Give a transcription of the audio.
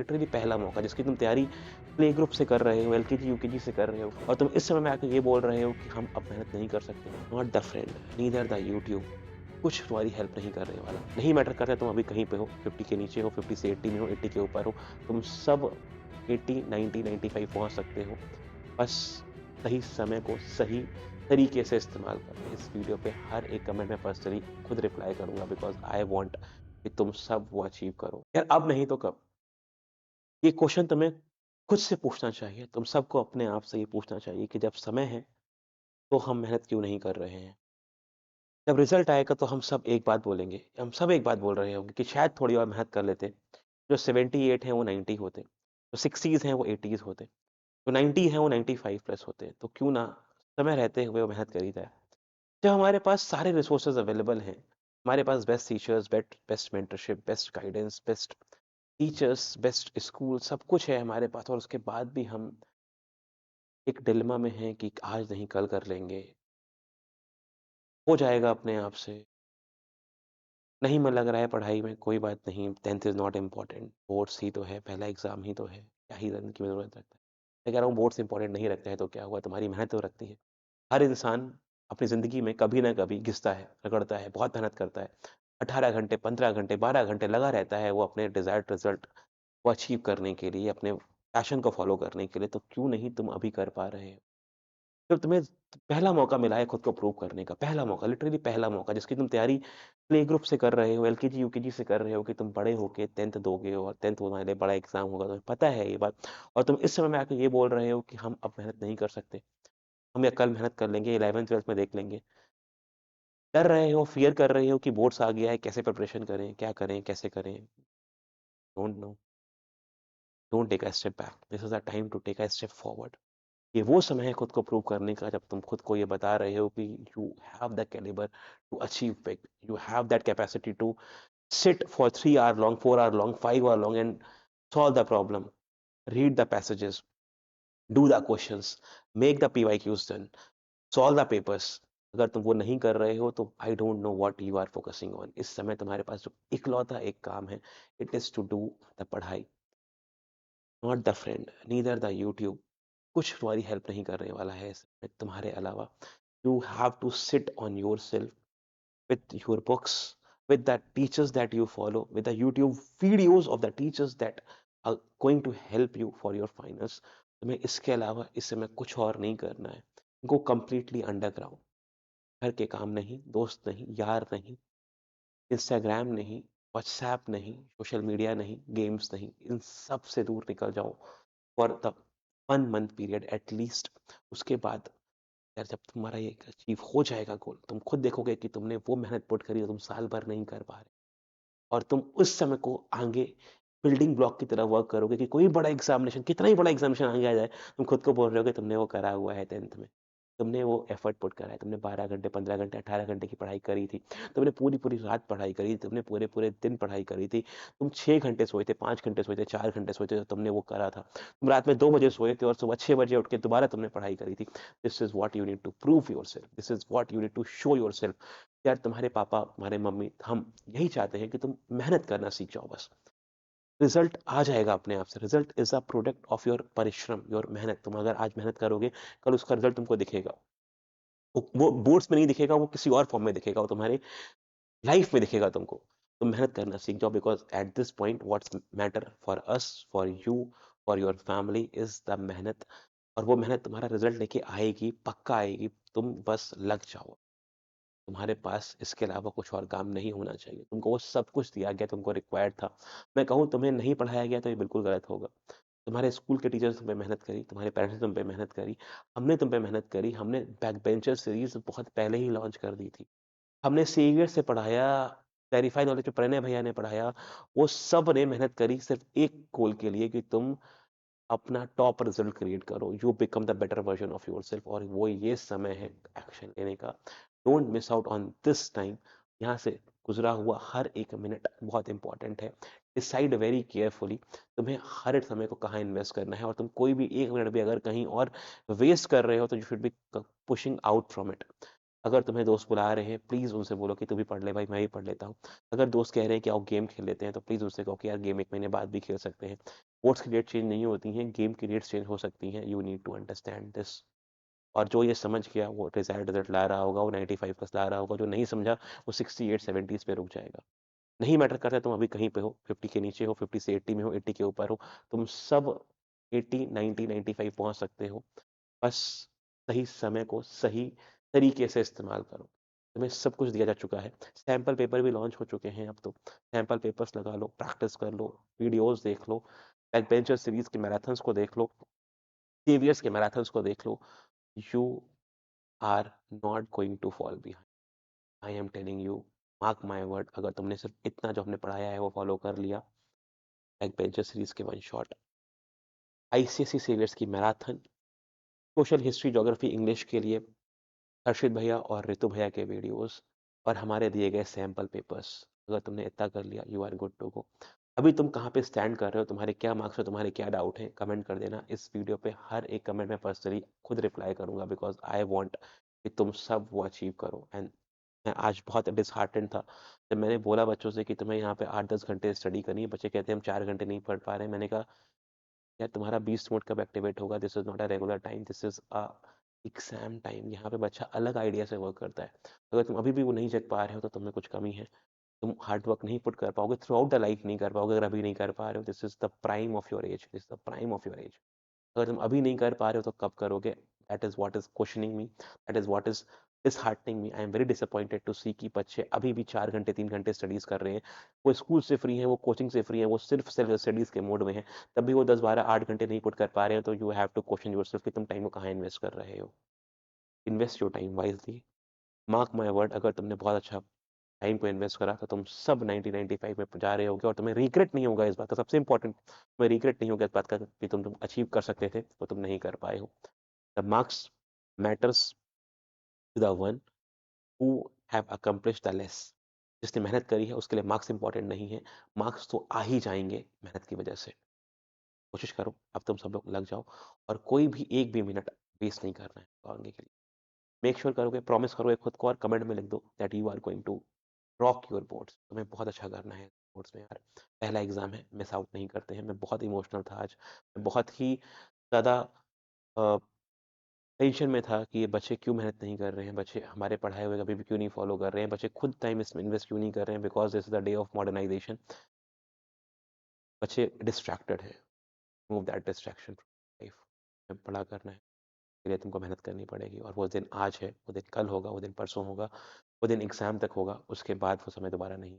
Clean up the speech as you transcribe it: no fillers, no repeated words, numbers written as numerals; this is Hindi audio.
लिटरली पहला मौका जिसकी तुम तैयारी प्ले ग्रुप से कर रहे हो, एलकेजी यूकेजी से कर रहे हो और तुम इस समय में आके ये बोल रहे हो कि हम अब मेहनत नहीं कर सकते। Not the friend, neither the YouTube, कुछ तुम्हारी हेल्प नहीं करने वाला। नहीं मैटर करता तुम अभी कहीं पे हो, 50 के नीचे हो, 50 से 80 में हो, 80 के ऊपर हो, तुम सब 80, 90, 95 पहुँच सकते हो। बस सही समय को सही तरीके से इस्तेमाल करो। इस वीडियो पे हर एक कमेंट में पर्सनली खुद रिप्लाई करूँगा बिकॉज़ आई वांट कि तुम सब वो अचीव करो। यार अब नहीं तो कब? ये क्वेश्चन तुम्हें खुद से पूछना चाहिए। तुम सबको अपने आप से ये पूछना चाहिए कि जब समय है, तो हम मेहनत क्यों नहीं कर रहे हैं? जब रिज़ल्ट आएगा तो हम सब एक बात बोलेंगे, हम सब एक बात बोल रहे होंगे कि शायद थोड़ी और मेहनत कर लेते। जो 78 हैं वो 90 होते, जो 60s हैं वो 80s होते, जो 90 हैं वो 95 प्लस होते। तो क्यों ना समय रहते हुए वो मेहनत करी जाए। जब हमारे पास सारे रिसोर्सेज़ अवेलेबल हैं, हमारे पास best teachers, best mentorship, best guidance, best teachers, best school सब कुछ है हमारे पास और उसके बाद भी हम एक डिलेमा में हैं कि आज नहीं कल कर लेंगे, हो जाएगा अपने आप से, नहीं मन लग रहा है पढ़ाई में कोई बात नहीं, 10th is not important, boards ही तो है, पहला एग्ज़ाम ही तो है, क्या ही करने की ज़रूरत रखता है। मैं कह रहा हूँ बोर्ड्स इम्पोर्टेंट नहीं रखते हैं तो क्या हुआ, तुम्हारी मेहनत तो रखती है। हर इंसान अपनी ज़िंदगी में कभी ना कभी घिसता है, रगड़ता है, बहुत मेहनत करता है। 18 घंटे, 15 घंटे, 12 घंटे लगा रहता है वो अपने डिज़ायर्ड रिज़ल्ट को अचीव करने के लिए, अपने पैशन को फ़ॉलो करने के लिए, तो क्यों नहीं तुम अभी कर पा रहे हो? जब तुम्हें पहला मौका मिला है खुद को प्रूव करने का, पहला मौका, लिटरली पहला मौका जिसकी तुम तैयारी प्ले ग्रुप से कर रहे हो, एलकेजी यूकेजी से कर रहे हो कि तुम बड़े होके 10th दोगे और 10th तुम्हारे लिए बड़ा एग्ज़ाम होगा, तुम्हें पता है ये बात और तुम इस समय में आके ये बोल रहे हो कि हम अब मेहनत नहीं कर सकते, हम या कल मेहनत कर लेंगे, 11th-12th में देख लेंगे। डर रहे हो, फ़ियर कर रहे हो कि बोर्ड्स आ गया है, कैसे प्रिपरेशन करें, क्या करें, कैसे करें? Don't know, don't take a step back, this is the time to take a step forward. ये वो समय है खुद को प्रूव करने का जब तुम खुद को ये बता रहे हो कि you have the calibre to achieve big, you have that capacity to sit for 3 hour long, 4 hour long, 5 hour long and solve the problem, read the passages, do the questions, make the PYQs done, solve the papers. अगर तुम वो नहीं कर रहे हो तो I don't know what you are focusing on. इस समय तुम्हारे पास जो इकलौता एक काम है, it is to do the पढ़ाई, not the friend, neither the YouTube. कुछ तुम्हारी हेल्प नहीं करने वाला है इसमें तुम्हारे अलावा। You have to sit on yourself with your books, with the teachers that you follow, with the YouTube videos of the teachers that are going to help you for your finals. तुम्हें इसके अलावा इस समय कुछ और नहीं करना है। गो completely underground. घर के काम नहीं, दोस्त नहीं, यार नहीं, इंस्टाग्राम नहीं, व्हाट्सएप नहीं, सोशल मीडिया नहीं, गेम्स नहीं, इन सब से दूर निकल जाओ for the 1 month period at least. उसके बाद यार जब तुम्हारा ये अचीव हो जाएगा गोल, तुम खुद देखोगे कि तुमने वो मेहनत पुट करी है, तुम साल भर नहीं कर पा रहे और तुम उस समय को आगे बिल्डिंग ब्लॉक की तरह वर्क करोगे कि कोई बड़ा एग्जामिनेशन, कितना ही बड़ा एग्जामिनेशन आगे आ जाए, तुम खुद को बोल रहे हो कि तुमने वो करा हुआ है 10th में। तुमने वो एफर्ट पुट करा है, तुमने 12 घंटे, 15 घंटे, 18 घंटे की पढ़ाई करी थी। तुमने पूरी-पूरी रात पढ़ाई करी, तुमने पूरे-पूरे दिन पढ़ाई करी थी। तुम 6 घंटे सोए थे, 5 घंटे सोए थे, 4 घंटे सोए थे, तो तुमने वो करा था। तुम रात में 2 बजे सोए थे और सुबह 6 बजे उठ के दोबारा तुमने पढ़ाई करी थी। This is what you need to prove yourself, this is what you need to show yourself. यार तुम्हारे पापा, तुम्हारे मम्मी, हम यही चाहते हैं कि तुम मेहनत करना सीख जाओ बस। रिज़ल्ट आ जाएगा अपने आप से। Result is a product of your परिश्रम, योर मेहनत। तुम अगर आज मेहनत करोगे, कल उसका रिज़ल्ट तुमको दिखेगा। वो बोर्ड्स में नहीं दिखेगा, वो किसी और फ़ॉर्म में दिखेगा, वो तुम्हारे लाइफ़ में दिखेगा तुमको। तुम मेहनत करना सीख जाओ because at this point what's matter for us, for you, for your family is the मेहनत और वो मेहनत तुम्हारा रिज़ल्ट लेके आएगी, पक्का आएगी। तुम बस लग जाओ। तुम्हारे पास इसके अलावा कुछ और काम नहीं होना चाहिए। तुमको वो सब कुछ दिया गया, तुमको रिक्वायर्ड था। मैं कहूँ तुम्हें नहीं पढ़ाया गया तो ये बिल्कुल गलत होगा। तुम्हारे स्कूल के टीचर्स तुम पे मेहनत करी, तुम्हारे पेरेंट्स ने तुम पे मेहनत करी, हमने तुम पे मेहनत करी, हमने बैक बेंचर सीरीज़ बहुत पहले ही लॉन्च कर दी थी। हमने सेवियर से पढ़ाया, वेरीफाई नॉलेज पे प्रणय भैया ने पढ़ाया, वो सब ने मेहनत करी सिर्फ़ एक गोल के लिए कि तुम अपना टॉप रिज़ल्ट क्रिएट करो, you become the better version of yourself और वो ये समय है एक्शन लेने का। Don't miss out on this time. यहाँ से गुज़रा हुआ हर एक मिनट बहुत इम्पोर्टेंट है। डिसाइड वेरी केयरफुली तुम्हें हर एक समय को कहाँ इन्वेस्ट करना है और तुम कोई भी 1 मिनट भी अगर कहीं और वेस्ट कर रहे हो तो you should be pushing out from it. अगर तुम्हें दोस्त बुला रहे हैं, प्लीज़ उनसे बोलो कि तू भी पढ़ ले भाई, मैं भी पढ़ लेता हूँ। अगर दोस्त कह रहे हैं कि आओ गेम खेल लेते हैं, तो प्लीज़ उनसे कहो कि यार गेम 1 महीने बाद भी खेल सकते हैं। कोर्स की डेट चेंज नहीं होती हैं, गेम की डेट्स चेंज हो सकती हैं, you need to understand this. और जो ये समझ गया वो डिज़ायर्ड रिज़ल्ट ला रहा होगा, वो 95 प्लस ला रहा होगा, जो नहीं समझा वो 68-70s पे रुक जाएगा। नहीं मैटर करता तुम अभी कहीं पे हो, 50 के नीचे हो, 50 से 80 में हो, 80 के ऊपर हो, तुम सब 80, 90, 95 पहुँच सकते हो। बस सही समय को सही तरीके से इस्तेमाल करो। तुम्हें सब कुछ दिया जा चुका है। सैंपल पेपर भी लॉन्च हो चुके हैं अब तो। सैंपल पेपर्स लगा लो, प्रैक्टिस कर लो, वीडियोज़ देख लो, बैकबेंचर सीरीज़ के मैराथन्स को देख लो, सेवियर्स के मैराथन्स को देख लो। You are not going to fall behind. I am telling you, mark my word, अगर तुमने सिर्फ इतना जो हमने पढ़ाया है वो फॉलो कर लिया, बैकबेंचर सीरीज़ के वन शॉट, आईसीएसई सेवियर्स की marathon, social history, geography, English के लिए हर्षित भैया और रितु भैया के वीडियोस और हमारे दिए गए सैंपल पेपर्स, अगर तुमने इतना कर लिया you are good to go. अभी तुम कहाँ पे स्टैंड कर रहे हो, तुम्हारे क्या मार्क्स है, तुम्हारे क्या डाउट है, कमेंट कर देना। इस वीडियो पे हर एक कमेंट में पर्सनली खुद रिप्लाई करूंगा, बिकॉज आई वांट कि तुम सब वो अचीव करो। एंड मैं आज बहुत डिसहार्टेंड था जब मैंने बोला बच्चों से कि तुम्हें यहाँ पे 8-10 घंटे स्टडी करनी है। बच्चे कहते हैं हम 4 घंटे नहीं पढ़ पा रहे हैं। मैंने कहा यार तुम्हारा 20 मिनट कब एक्टिवेट होगा, this is not a regular time, this is a exam time. यहाँ पे बच्चा अलग आइडिया से वर्क करता है। अगर तुम अभी भी वो नहीं जग पा रहे हो तो तुम्हें कुछ कमी है। तुम हार्ड वर्क नहीं पुट कर पाओगे, थ्रू आउट द लाइफ नहीं कर पाओगे अगर अभी नहीं कर पा रहे हो। This is the prime of your age, this is the prime of your age. अगर तुम अभी नहीं कर पा रहे हो तो कब करोगे? That is what is questioning me, that is what is disheartening me. I am very disappointed to see कि बच्चे अभी भी 4 घंटे 3 घंटे स्टडीज कर रहे हैं। वो स्कूल से फ्री हैं, वो कोचिंग से फ्री हैं, वो सिर्फ सेल्फ स्टडीज के मोड में हैं, तब भी वो 10-12 8 घंटे नहीं पुट कर पा रहे हैं। तो you have to question yourself कि तुम टाइम को कहाँ इन्वेस्ट कर रहे हो। Invest your time wisely. Mark my word, अगर तुमने बहुत अच्छा टाइम को इन्वेस्ट करा तो तुम सब 90-95 में जा रहे होगे और तुम्हें रिग्रेट नहीं होगा इस बात का। सबसे इंपॉर्टेंट, तुम्हें रिग्रेट नहीं होगा इस बात का कि तुम अचीव कर सकते थे तो तुम नहीं कर पाए हो। The marks matters to the one who have accomplished the less. जिसने मेहनत करी है उसके लिए मार्क्स इंपॉर्टेंट नहीं है। मार्क्स तो आ ही जाएंगे मेहनत की वजह से। कोशिश करो, अब तुम सब लोग लग जाओ और कोई भी एक भी मिनट वेस्ट नहीं करना है आगे के लिए। मेक श्योर करोगे, प्रॉमिस करोगे खुद को और कमेंट में लिख दो that you are going to rock your boards. तुम्हें बहुत अच्छा करना है बोर्ड्स में यार। पहला एग्जाम है, मिस आउट नहीं करते हैं। मैं बहुत इमोशनल था आज, मैं बहुत ही ज़्यादा टेंशन में था कि ये बच्चे क्यों मेहनत नहीं कर रहे हैं, बच्चे हमारे पढ़ाए हुए कभी भी क्यों नहीं फॉलो कर रहे हैं, बच्चे खुद टाइम इसमें इन्वेस्ट क्यों नहीं कर रहे हैं, because this is the day of modernization. बच्चे डिस्ट्रैक्टेड है, मूव दैट डिस्ट्रैक्शन लाइफ में। बड़ा करना है के लिए तुमको मेहनत करनी पड़ेगी और वो दिन आज है, वो दिन कल होगा, वो दिन परसों होगा, वो दिन एग्जाम तक होगा, उसके बाद वो समय दोबारा नहीं।